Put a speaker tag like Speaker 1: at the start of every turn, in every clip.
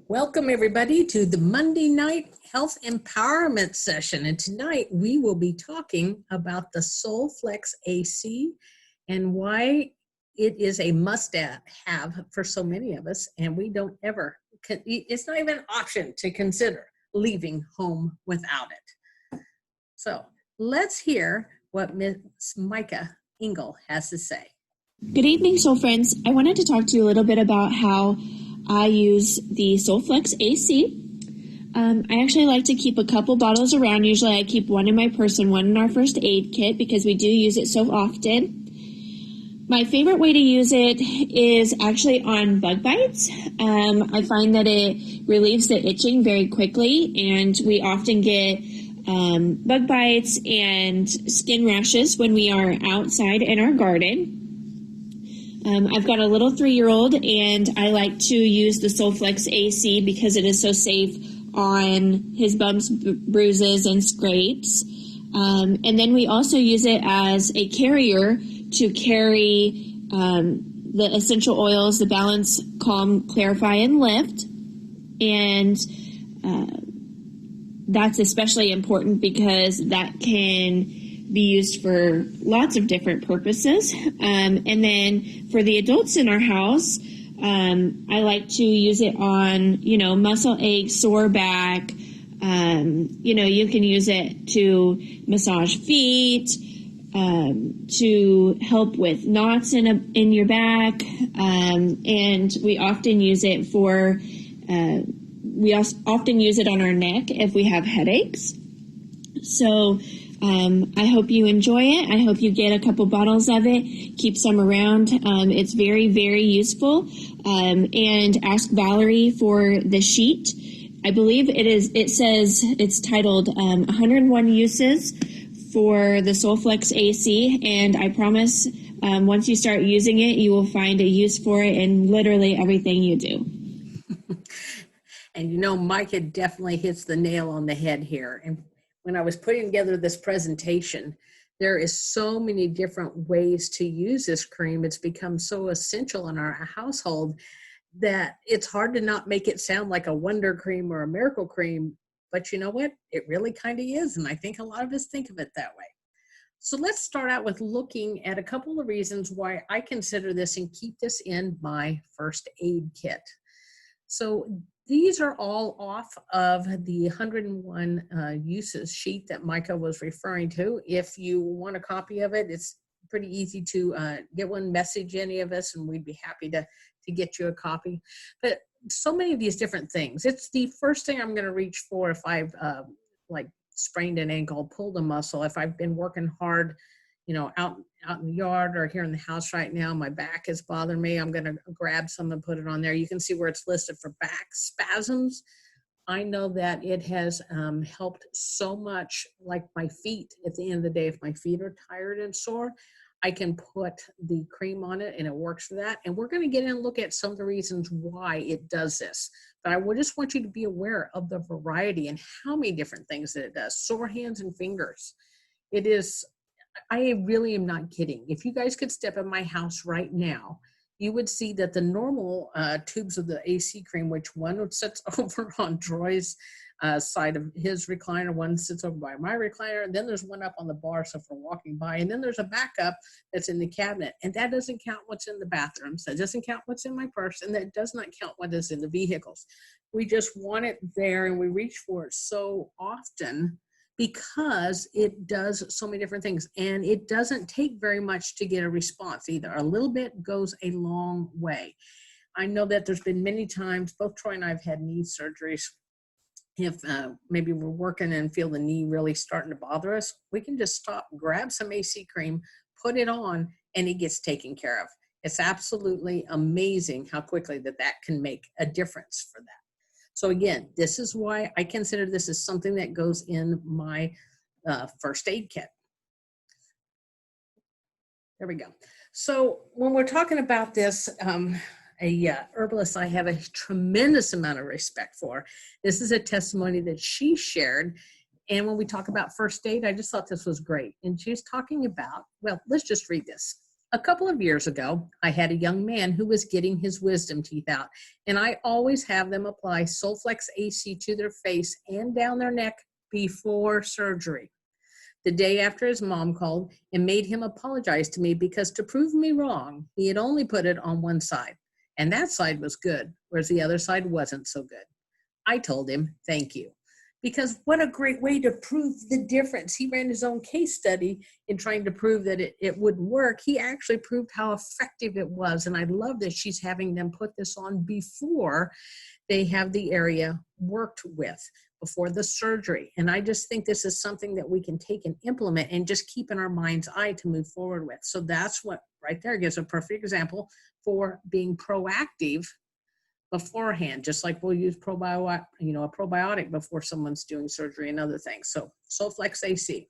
Speaker 1: Welcome everybody to the Monday night health empowerment session. And tonight we will be talking about the SolleFlex AC and why it is a must-have for so many of us. And we don't ever, it's not even an option to consider leaving home without it. So let's hear what Ms. Micah Engel has to say.
Speaker 2: Good evening, Soul Friends. I wanted to talk to you a little bit about how I use the SolleFlex AC. I actually like to keep a couple bottles around. Usually I keep one in my purse and one in our first aid kit because we do use it so often. My favorite way to use it is actually on bug bites. I find that it relieves the itching very quickly, and we often get bug bites and skin rashes when we are outside in our garden. I've got a little 3-year-old, and I like to use the SolleFlex AC because it is so safe on his bumps, bruises, and scrapes. And then we also use it as a carrier to carry the essential oils, the Balance, Calm, Clarify, and Lift. And that's especially important because that can be used for lots of different purposes. And then for the adults in our house, I like to use it on, muscle aches, sore back. You can use it to massage feet, to help with knots in your back. And we often use it often use it on our neck if we have headaches. So I hope you enjoy it. I hope you get a couple bottles of it. Keep some around. It's very, very useful. And ask Valerie for the sheet. I believe it says it's titled 101 Uses for the SolleFlex AC. And I promise once you start using it, you will find a use for it in literally everything you do.
Speaker 1: And Micah definitely hits the nail on the head here. And when I was putting together this presentation, there is so many different ways to use this cream. It's become so essential in our household that it's hard to not make it sound like a wonder cream or a miracle cream. But you know what? It really kind of is. And I think a lot of us think of it that way. So let's start out with looking at a couple of reasons why I consider this and keep this in my first aid kit. So these are all off of the 101 uses sheet that Micah was referring to. If you want a copy of it, it's pretty easy to get one, message any of us, and we'd be happy to get you a copy. But so many of these different things. It's the first thing I'm going to reach for if I've sprained an ankle, pulled a muscle, if I've been working hard, out in the yard or here in the house right now, my back is bothering me. I'm going to grab some and put it on there. You can see where it's listed for back spasms. I know that it has helped so much, like my feet. At the end of the day, if my feet are tired and sore, I can put the cream on it and it works for that. And we're going to get in and look at some of the reasons why it does this. But I just want you to be aware of the variety and how many different things that it does. Sore hands and fingers. It is, I really am not kidding. If you guys could step in my house right now, you would see that the normal tubes of the AC cream, which one sits over on Troy's side of his recliner, one sits over by my recliner, and then there's one up on the bar, so for walking by, and then there's a backup that's in the cabinet, and that doesn't count what's in the bathrooms, that doesn't count what's in my purse, and that does not count what is in the vehicles. We just want it there, and we reach for it so often because it does so many different things, and it doesn't take very much to get a response either. A little bit goes a long way. I know that there's been many times, both Troy and I have had knee surgeries. If maybe we're working and feel the knee really starting to bother us, we can just stop, grab some AC cream, put it on, and it gets taken care of. It's absolutely amazing how quickly that can make a difference for that. So again, this is why I consider this as something that goes in my first aid kit. There we go. So when we're talking about this, a herbalist I have a tremendous amount of respect for. This is a testimony that she shared. And when we talk about first aid, I just thought this was great. And she's talking about, well, let's just read this. A couple of years ago, I had a young man who was getting his wisdom teeth out, and I always have them apply SolleFlex AC to their face and down their neck before surgery. The day after, his mom called and made him apologize to me because, to prove me wrong, he had only put it on one side, and that side was good, whereas the other side wasn't so good. I told him, thank you. Because what a great way to prove the difference. He ran his own case study in trying to prove that it wouldn't work. He actually proved how effective it was. And I love that she's having them put this on before they have the area worked with, before the surgery. And I just think this is something that we can take and implement and just keep in our mind's eye to move forward with. So that's what right there gives a perfect example for being proactive beforehand, just like we'll use a probiotic before someone's doing surgery and other things. So SolleFlex AC.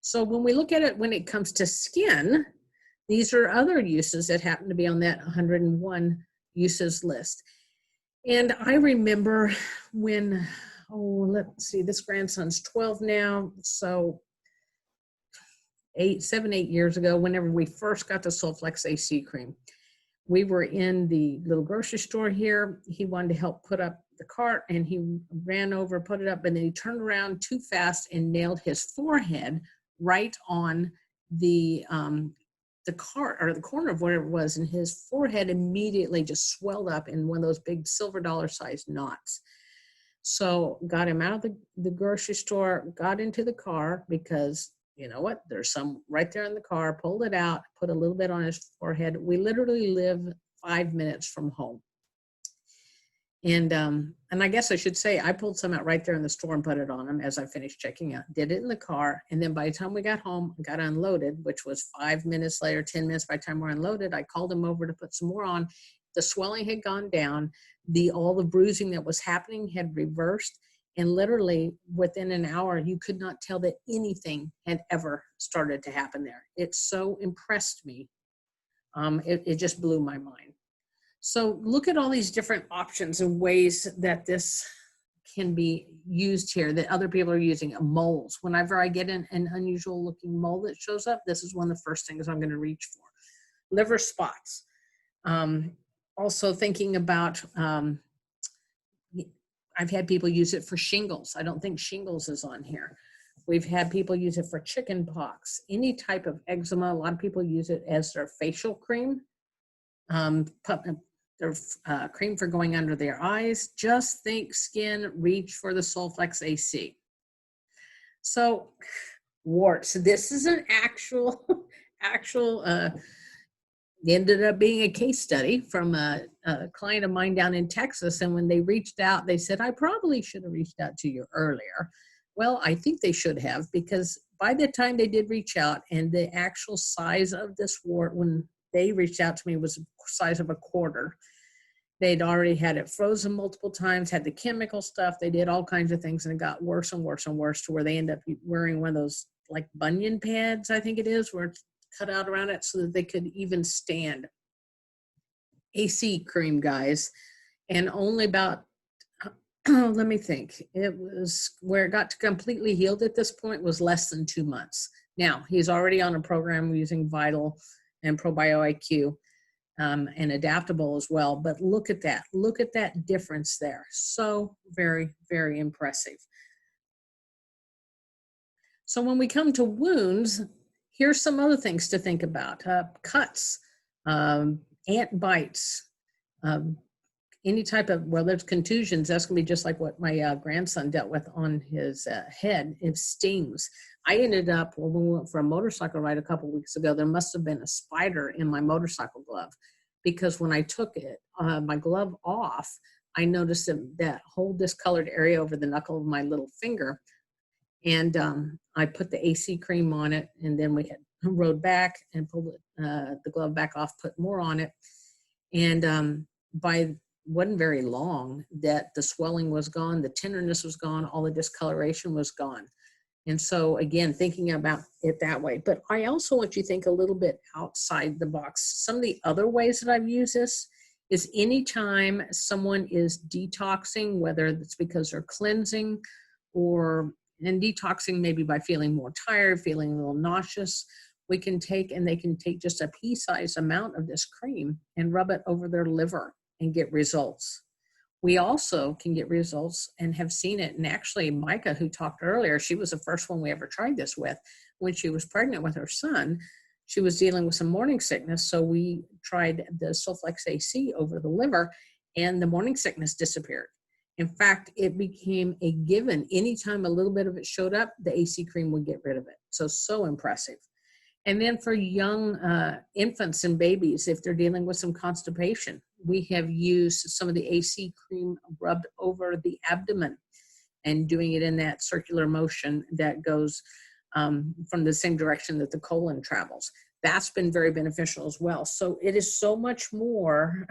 Speaker 1: So when we look at it, when it comes to skin, these are other uses that happen to be on that 101 uses list. And I remember when, let's see, this grandson's 12 now. So 8 years ago, whenever we first got the SolleFlex AC cream, we were in the little grocery store here. He wanted to help put up the cart, and he ran over, put it up, and then he turned around too fast and nailed his forehead right on the cart, or the corner of whatever it was, and his forehead immediately just swelled up in one of those big silver dollar sized knots. So got him out of the grocery store, got into the car, because you know what, there's some right there in the car, pulled it out, put a little bit on his forehead. We literally live 5 minutes from home. And I guess I should say, I pulled some out right there in the store and put it on him as I finished checking out, did it in the car. And then by the time we got home, got unloaded, which was 5 minutes later, 10 minutes by the time we're unloaded, I called him over to put some more on. The swelling had gone down. All the bruising that was happening had reversed. And literally within an hour, you could not tell that anything had ever started to happen there. It so impressed me. It just blew my mind. So look at all these different options and ways that this can be used here, that other people are using. Moles. Whenever I get an unusual looking mole that shows up, this is one of the first things I'm going to reach for. Liver spots. Also thinking about, I've had people use it for shingles. I don't think shingles is on here. We've had people use it for chicken pox, any type of eczema. A lot of people use it as their facial cream, their cream for going under their eyes. Just think skin, reach for the SolleFlex AC. So warts. This is an actual ended up being a case study from a client of mine down in Texas. And when they reached out, they said, I probably should have reached out to you earlier. Well, I think they should have, because by the time they did reach out, and the actual size of this wart when they reached out to me was the size of a quarter. They'd already had it frozen multiple times, had the chemical stuff. They did all kinds of things, and it got worse and worse and worse to where they end up wearing one of those like bunion pads, I think it is, where it's cut out around it so that they could even stand. AC cream, guys. And only about, let me think, it was where it got to completely healed at this point was less than 2 months. Now, he's already on a program using Vital and ProbioIQ and Adaptable as well. But look at that. Look at that difference there. So very, very impressive. So when we come to wounds, here's some other things to think about. Cuts, ant bites, any type of, well, there's contusions. That's going to be just like what my grandson dealt with on his head. It stings. I ended up, when we went for a motorcycle ride a couple weeks ago, there must have been a spider in my motorcycle glove, because when I took it, my glove off, I noticed that whole discolored area over the knuckle of my little finger. And I put the AC cream on it, and then we had rode back and pulled the glove back off, put more on it. And wasn't very long that the swelling was gone, the tenderness was gone, all the discoloration was gone. And so again, thinking about it that way. But I also want you to think a little bit outside the box. Some of the other ways that I've used this is anytime someone is detoxing, whether it's because they're cleansing and detoxing maybe by feeling more tired, feeling a little nauseous, we can take, and they can take just a pea-sized amount of this cream and rub it over their liver and get results. We also can get results and have seen it. And actually, Micah, who talked earlier, she was the first one we ever tried this with. When she was pregnant with her son, she was dealing with some morning sickness. So we tried the SolleFlex AC over the liver, and the morning sickness disappeared. In fact, it became a given. Anytime a little bit of it showed up, the AC cream would get rid of it. So impressive. And then for young infants and babies, if they're dealing with some constipation, we have used some of the AC cream rubbed over the abdomen and doing it in that circular motion that goes from the same direction that the colon travels. That's been very beneficial as well. So it is so much more.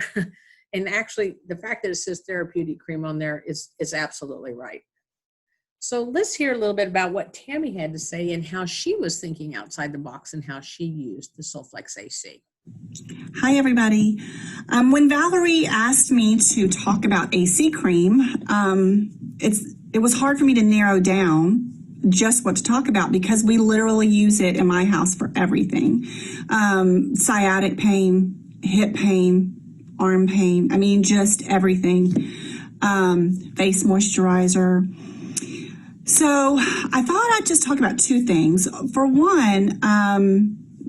Speaker 1: And actually, the fact that it says therapeutic cream on there is absolutely right. So let's hear a little bit about what Tammy had to say and how she was thinking outside the box and how she used the SolleFlex AC.
Speaker 3: Hi, everybody. When Valerie asked me to talk about AC cream, it was hard for me to narrow down just what to talk about because we literally use it in my house for everything. Sciatic pain, hip pain, arm pain, I mean, just everything. Face moisturizer. So I thought I'd just talk about two things. For one,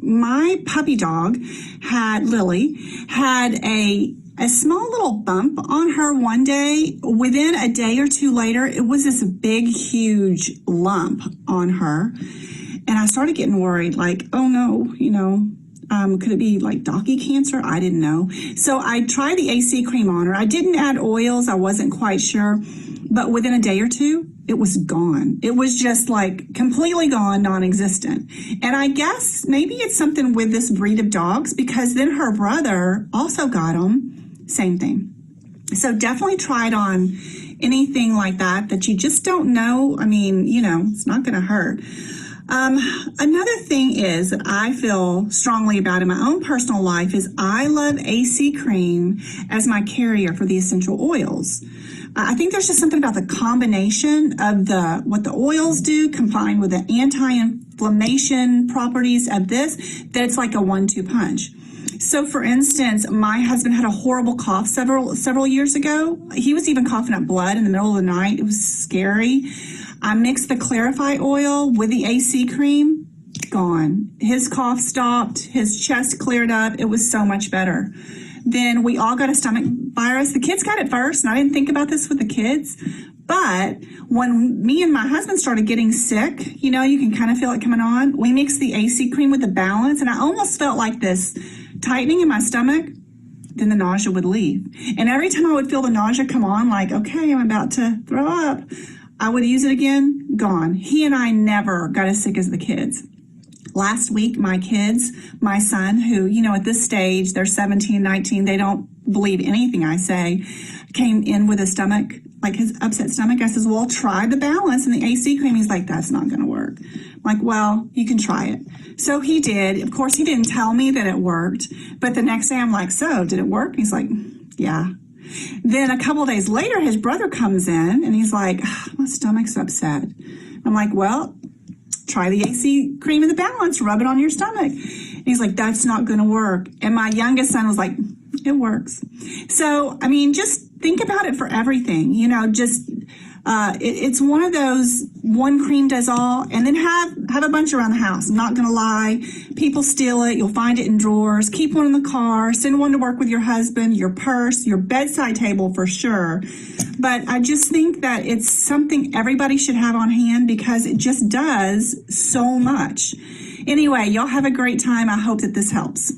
Speaker 3: my puppy dog Lily had a small little bump on her one day. Within a day or two later, it was this big, huge lump on her. And I started getting worried, like, oh no, could it be like doggy cancer? I didn't know. So I tried the AC cream on her. I didn't add oils. I wasn't quite sure. But within a day or two, it was gone. It was just like completely gone, non-existent. And I guess maybe it's something with this breed of dogs because then her brother also got them. Same thing. So definitely try it on anything like that you just don't know. I mean, it's not going to hurt. Another thing is I feel strongly about in my own personal life is I love AC cream as my carrier for the essential oils. I think there's just something about the combination of what the oils do combined with the anti-inflammation properties of this, that it's like a 1-2 punch. So for instance, my husband had a horrible cough several years ago. He was even coughing up blood in the middle of the night. It was scary. I mixed the Clarify oil with the AC cream, gone. His cough stopped, his chest cleared up. It was so much better. Then we all got a stomach virus. The kids got it first, and I didn't think about this with the kids. But when me and my husband started getting sick, you can kind of feel it coming on. We mixed the AC cream with the balance, and I almost felt like this tightening in my stomach. Then the nausea would leave. And every time I would feel the nausea come on, like, okay, I'm about to throw up, I would use it again, gone. He and I never got as sick as the kids. Last week, my kids, my son, who, at this stage, they're 17, 19, they don't believe anything I say, came in with a stomach, like his upset stomach. I says, well, try the balance and the AC cream. He's like, that's not going to work. I'm like, well, you can try it. So he did. Of course, he didn't tell me that it worked. But the next day, I'm like, so did it work? He's like, yeah. Then a couple of days later, his brother comes in and he's like, my stomach's upset. I'm like, well, try the AC cream in the balance, rub it on your stomach. And he's like, that's not going to work. And my youngest son was like, it works. So, I mean, just think about it for everything, it's one of those one cream does all, and then have a bunch around the house. I'm not going to lie. People steal it. You'll find it in drawers. Keep one in the car. Send one to work with your husband, your purse, your bedside table for sure. But I just think that it's something everybody should have on hand because it just does so much. Anyway, y'all have a great time. I hope that this helps.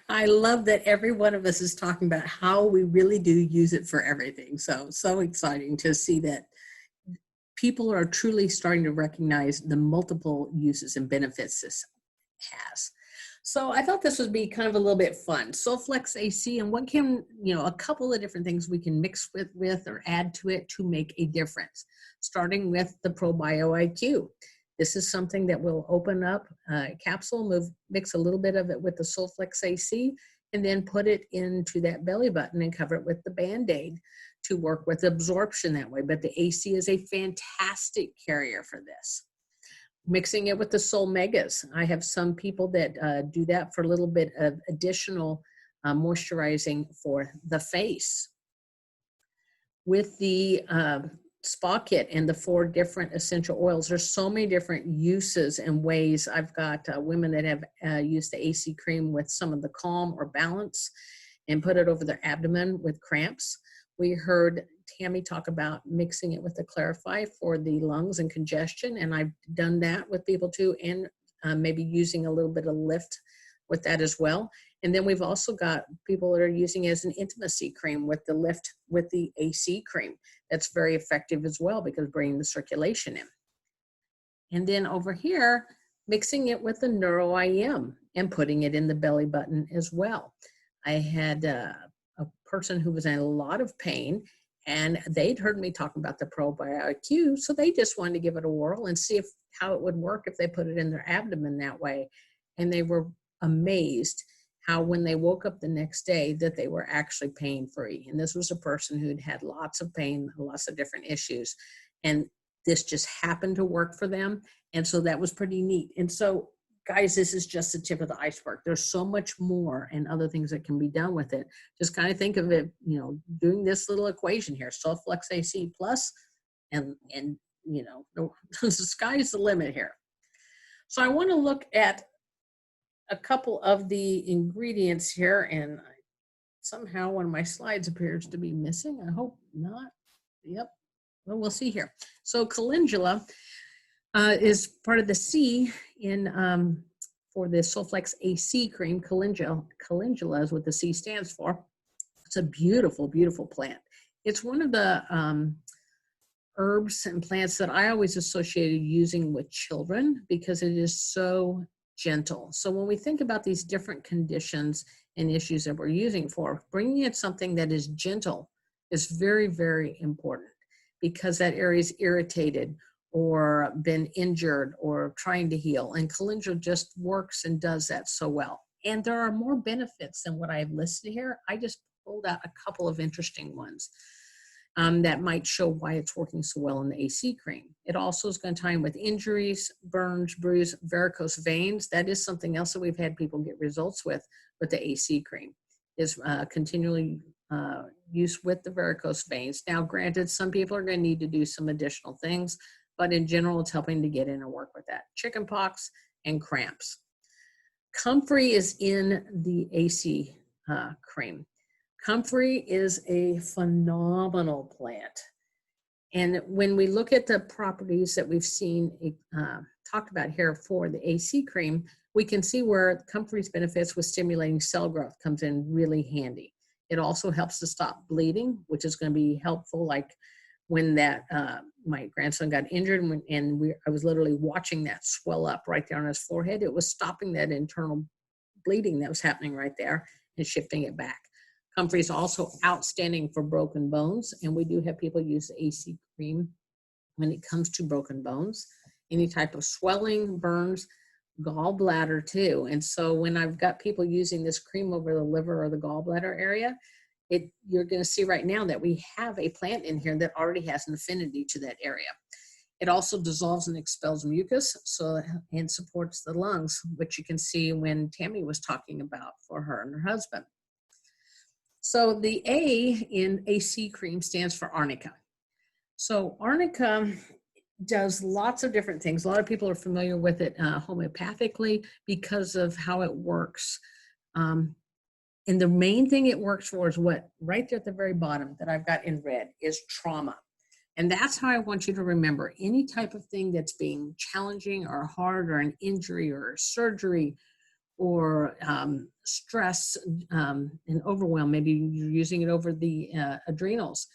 Speaker 1: I love that every one of us is talking about how we really do use it for everything. So exciting to see that people are truly starting to recognize the multiple uses and benefits this has. So I thought this would be kind of a little bit fun. SolleFlex AC, and what can, a couple of different things we can mix with or add to it to make a difference, starting with the ProBio IQ. This is something that will open up a capsule, mix a little bit of it with the SolleFlex AC, and then put it into that belly button and cover it with the Band-Aid to work with absorption that way. But the AC is a fantastic carrier for this. Mixing it with the Soul Megas. I have some people that do that for a little bit of additional moisturizing for the face. With the spa kit and the 4 different essential oils, there's so many different uses and ways. I've got women that have used the AC cream with some of the Calm or Balance and put it over their abdomen with cramps. We heard Tammy talk about mixing it with the Clarify for the lungs and congestion, and I've done that with people too, and maybe using a little bit of lift with that as well. And then we've also got people that are using it as an intimacy cream with the lift with the AC cream. That's very effective as well because bringing the circulation in. And then over here, mixing it with the Neuro IM and putting it in the belly button as well. I had a person who was in a lot of pain, and they'd heard me talking about the probiotic Q, so they just wanted to give it a whirl and see how it would work if they put it in their abdomen that way. And they were amazed how when they woke up the next day that they were actually pain-free. And this was a person who'd had lots of pain, lots of different issues, and this just happened to work for them. And so that was pretty neat. And so guys, this is just the tip of the iceberg. There's so much more and other things that can be done with it. Just kind of think of it, you know, doing this little equation here, SolleFlex AC plus, and you know, the sky's the limit here. So I want to look at a couple of the ingredients here, and somehow one of my slides appears to be missing. I hope not. Yep. Well, we'll see here. So calendula is part of the C in for the SolleFlex AC cream. Calendula is what the C stands for. It's a beautiful, beautiful plant. It's one of the herbs and plants that I always associated using with children because it is so gentle. So when we think about these different conditions and issues that we're using for, bringing in something that is gentle is very, very important because that area is irritated or been injured or trying to heal. And calendula just works and does that so well. And there are more benefits than what I've listed here. I just pulled out a couple of interesting ones that might show why it's working so well in the AC cream. It also is going to tie in with injuries, burns, bruise, varicose veins. That is something else that we've had people get results with the AC cream, is continually use with the varicose veins. Now, granted, some people are going to need to do some additional things, but in general, it's helping to get in and work with that. Chicken pox and cramps. Comfrey is in the AC cream. Comfrey is a phenomenal plant. And when we look at the properties that we've seen talked about here for the AC cream, we can see where Comfrey's benefits with stimulating cell growth comes in really handy. It also helps to stop bleeding, which is going to be helpful. Like when that my grandson got injured I was literally watching that swell up right there on his forehead. It was stopping that internal bleeding that was happening right there and shifting it back. Comfrey is also outstanding for broken bones, and we do have people use the AC cream when it comes to broken bones, any type of swelling, burns, gallbladder too. And so when I've got people using this cream over the liver or the gallbladder area, you're going to see right now that we have a plant in here that already has an affinity to that area. It also dissolves and expels mucus and supports the lungs, which you can see when Tammy was talking about for her and her husband. So the A in AC cream stands for ARNICA. So ARNICA does lots of different things. A lot of people are familiar with it homeopathically because of how it works. And the main thing it works for is what right there at the very bottom that I've got in red is trauma. And that's how I want you to remember any type of thing that's being challenging or hard or an injury or surgery or stress and overwhelm, maybe you're using it over the adrenals,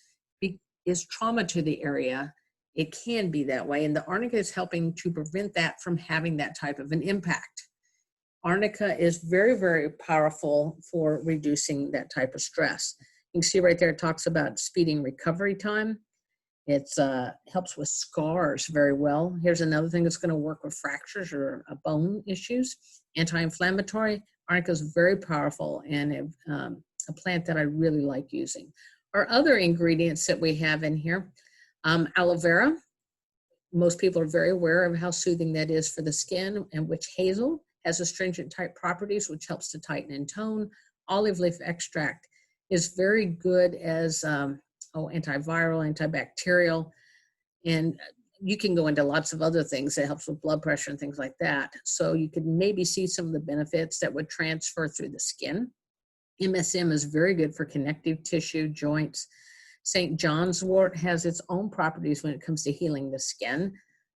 Speaker 1: is trauma to the area. It can be that way, and the ARNICA is helping to prevent that from having that type of an impact. ARNICA is very, very powerful for reducing that type of stress. You can see right there it talks about speeding recovery time. It helps with scars very well. Here's another thing that's going to work with fractures or bone issues. Anti-inflammatory. ARNICA is very powerful and a plant that I really like using. Our other ingredients that we have in here, aloe vera. Most people are very aware of how soothing that is for the skin, and which hazel has astringent type properties, which helps to tighten and tone. Olive leaf extract is very good as antiviral, antibacterial, and you can go into lots of other things. It helps with blood pressure and things like that. So you could maybe see some of the benefits that would transfer through the skin. MSM is very good for connective tissue, joints. St. John's wort has its own properties when it comes to healing the skin.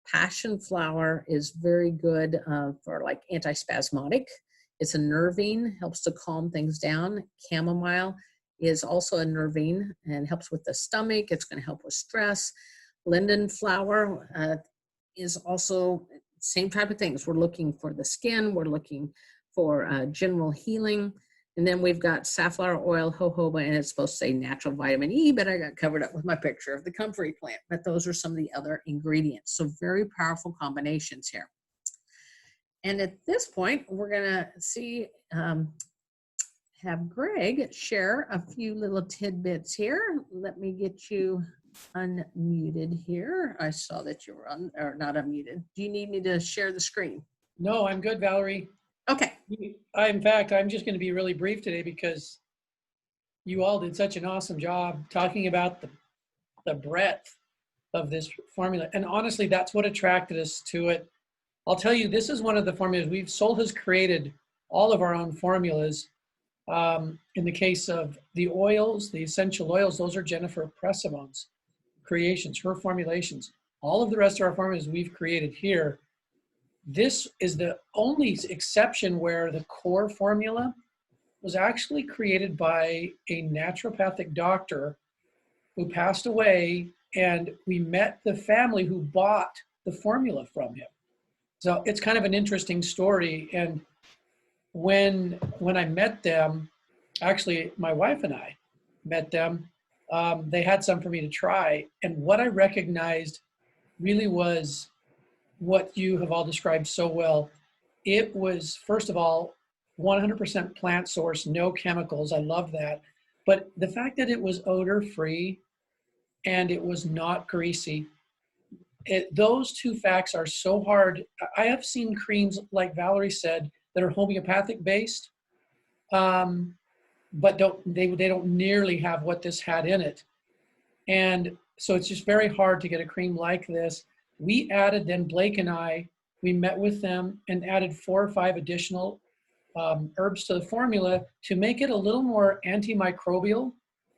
Speaker 1: Passion flower is very good for like antispasmodic. It's a nervine, helps to calm things down. Chamomile is also a nervine and helps with the stomach. It's going to help with stress. Linden flower is also same type of things. We're looking for the skin. We're looking for general healing. And then we've got safflower oil, jojoba, and it's supposed to say natural vitamin E, but I got covered up with my picture of the comfrey plant. But those are some of the other ingredients. So very powerful combinations here. And at this point, we're going to have Greg share a few little tidbits here. Let me get you unmuted here. I saw that you were or not unmuted. Do you need me to share the screen?
Speaker 4: No, I'm good, Valerie.
Speaker 1: Okay.
Speaker 4: In fact, I'm just going to be really brief today because you all did such an awesome job talking about the breadth of this formula. And honestly, that's what attracted us to it. I'll tell you, this is one of the formulas Solle has created all of our own formulas. In the case of the oils, the essential oils, those are Jennifer Pressimone's creations, her formulations. All of the rest of our formulas we've created here. This is the only exception where the core formula was actually created by a naturopathic doctor who passed away, and we met the family who bought the formula from him. So it's kind of an interesting story. And when I met them, actually my wife and I met them, they had some for me to try. And what I recognized really was what you have all described so well. It was, first of all, 100% plant source, no chemicals. I love that. But the fact that it was odor-free and it was not greasy, those two facts are so hard. I have seen creams, like Valerie said, that are homeopathic based, but they don't nearly have what this had in it. And so it's just very hard to get a cream like this. We added, then Blake and I, we met with them and added 4 or 5 additional herbs to the formula to make it a little more antimicrobial,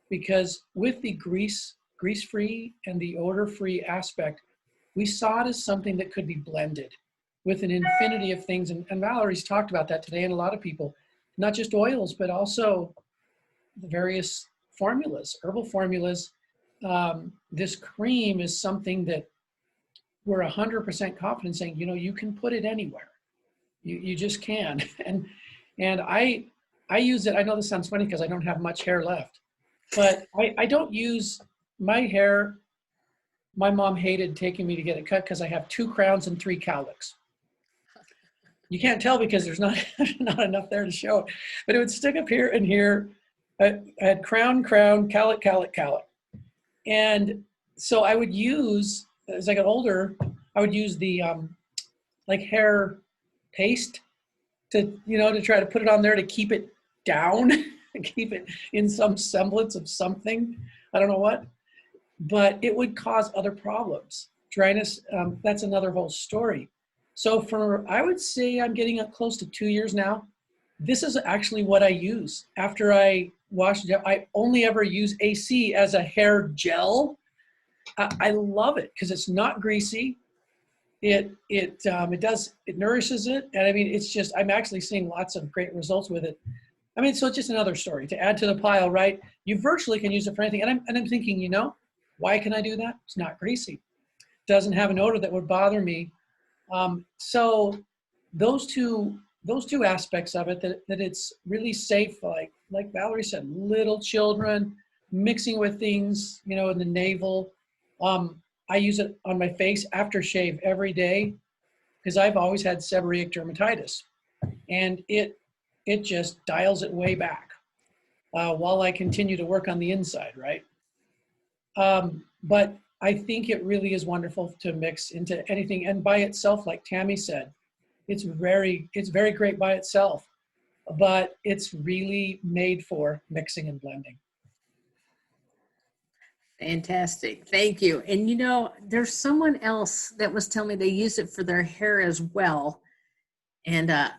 Speaker 4: because with the grease-free and the odor-free aspect, we saw it as something that could be blended with an infinity of things. And Valerie's talked about that today, and a lot of people, not just oils, but also the various formulas, herbal formulas. This cream is something that we're 100% confident saying, you can put it anywhere. You just can. And I use it. I know this sounds funny because I don't have much hair left, but I don't use my hair. My mom hated taking me to get it cut because I have 2 crowns and 3 cowlicks. You can't tell because there's not enough there to show it, but it would stick up here and here. I had crown, cowlick, cowlick, cowlick. And so I would use, as I got older, I would use the like hair paste to try to put it on there to keep it down, keep it in some semblance of something. I don't know what, but it would cause other problems. Dryness, that's another whole story. So I would say I'm getting up close to 2 years now. This is actually what I use. After I wash it, I only ever use AC as a hair gel. I love it because it's not greasy. It nourishes it. And I mean, it's just, I'm actually seeing lots of great results with it. I mean, so it's just another story to add to the pile, right? You virtually can use it for anything. And I'm thinking, why can I do that? It's not greasy. Doesn't have an odor that would bother me. So those two aspects of it, that it's really safe, like Valerie said, little children, mixing with things, in the navel. I use it on my face after shave every day because I've always had seborrheic dermatitis, and it just dials it way back while I continue to work on the inside, right? But I think it really is wonderful to mix into anything, and by itself, like Tammy said, it's very great by itself, but it's really made for mixing and blending.
Speaker 1: Fantastic. Thank you. And you know, there's someone else that was telling me they use it for their hair as well. And I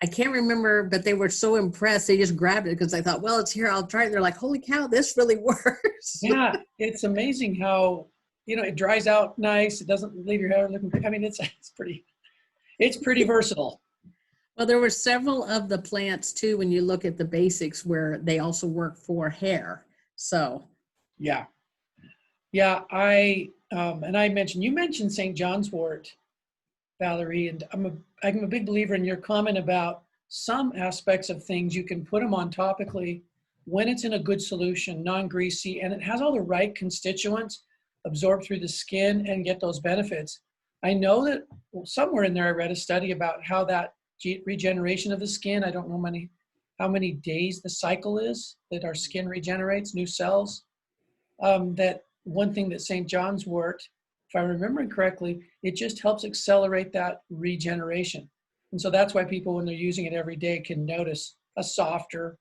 Speaker 1: can't remember, but they were so impressed. They just grabbed it because I thought, well, it's here. I'll try it. And they're like, holy cow, this really works.
Speaker 4: Yeah, it's amazing how, it dries out nice. It doesn't leave your hair looking pretty. I mean, it's pretty versatile.
Speaker 1: Well, there were several of the plants too, when you look at the basics, where they also work for hair. So
Speaker 4: Yeah. Yeah, you mentioned St. John's wort, Valerie, and I'm a big believer in your comment about some aspects of things you can put them on topically when it's in a good solution, non-greasy, and it has all the right constituents absorb through the skin and get those benefits. I know that somewhere in there I read a study about how that regeneration of the skin, I don't know how many days the cycle is that our skin regenerates new cells. That one thing that St. John's wort, if I'm remembering correctly, it just helps accelerate that regeneration. And so that's why people, when they're using it every day, can notice a softer,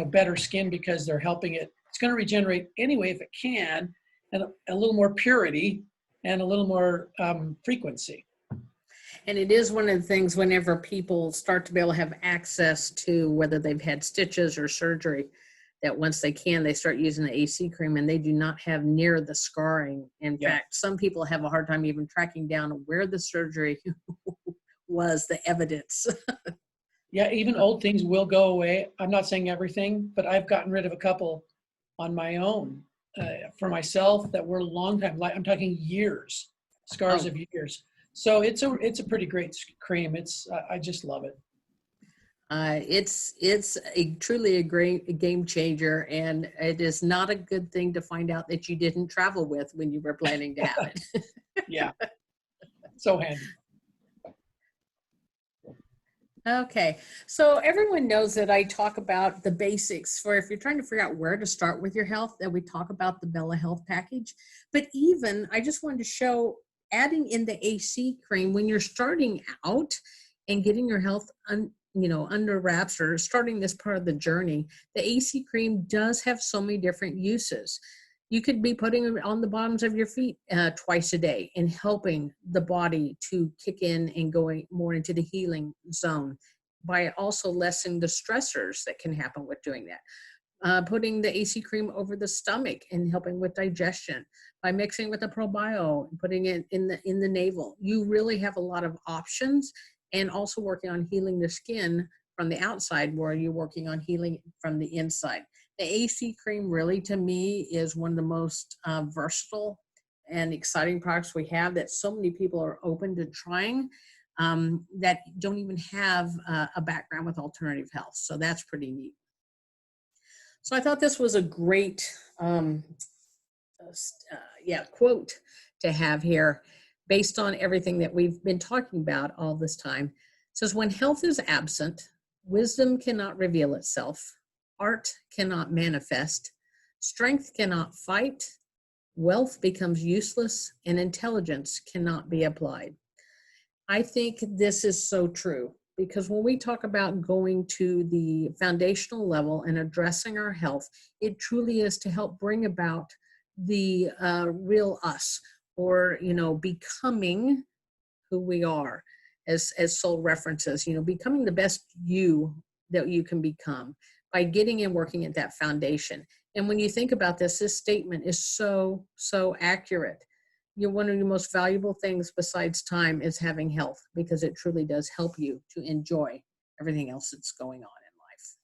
Speaker 4: better skin, because they're helping it. It's going to regenerate anyway if it can, and a little more purity and a little more frequency.
Speaker 1: and it is one of the things whenever people start to be able to have access to whether they've had stitches or surgery, that once they can, they start using the AC cream and they do not have near the scarring. In fact, some people have a hard time even tracking down where the surgery was, the evidence.
Speaker 4: Yeah, even old things will go away. I'm not saying everything, but I've gotten rid of a couple on my own for myself that were a long time, like I'm talking years, scars of years. So it's a pretty great cream. I just love it.
Speaker 1: It's truly a great game changer, and it is not a good thing to find out that you didn't travel with when you were planning to have it.
Speaker 4: Yeah, so handy.
Speaker 1: Okay, so everyone knows that I talk about the basics for if you're trying to figure out where to start with your health, that we talk about the Bella Health package. But even, I just wanted to show adding in the AC cream when you're starting out and getting your health under wraps or starting this part of the journey. The AC cream does have so many different uses. You could be putting it on the bottoms of your feet twice a day and helping the body to kick in and going more into the healing zone by also lessening the stressors that can happen with doing that. Putting the AC cream over the stomach and helping with digestion by mixing with the probio and putting it in the navel. You really have a lot of options, and also working on healing the skin from the outside where you're working on healing from the inside. The AC cream really, to me, is one of the most versatile and exciting products we have that so many people are open to trying that don't even have a background with alternative health. So that's pretty neat. So I thought this was a great quote to have here based on everything that we've been talking about all this time. It says, when health is absent, wisdom cannot reveal itself, art cannot manifest, strength cannot fight, wealth becomes useless, and intelligence cannot be applied. I think this is so true, because when we talk about going to the foundational level and addressing our health, it truly is to help bring about the real us, or becoming who we are, as Soul references, becoming the best you that you can become by getting and working at that foundation. And when you think about this statement is so accurate. One of your most valuable things besides time is having health, because it truly does help you to enjoy everything else that's going on in life.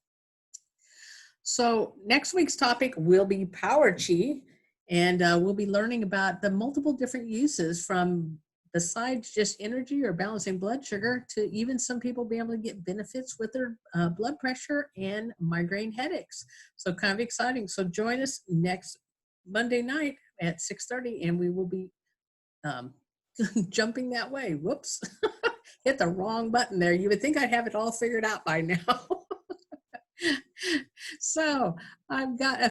Speaker 1: So next week's topic will be Power Chi, and we'll be learning about the multiple different uses, from besides just energy or balancing blood sugar to even some people being able to get benefits with their blood pressure and migraine headaches. So kind of exciting. So join us next Monday night at 6:30, and we will be jumping that way. Whoops. Hit the wrong button there. You would think I'd have it all figured out by now. So I've got a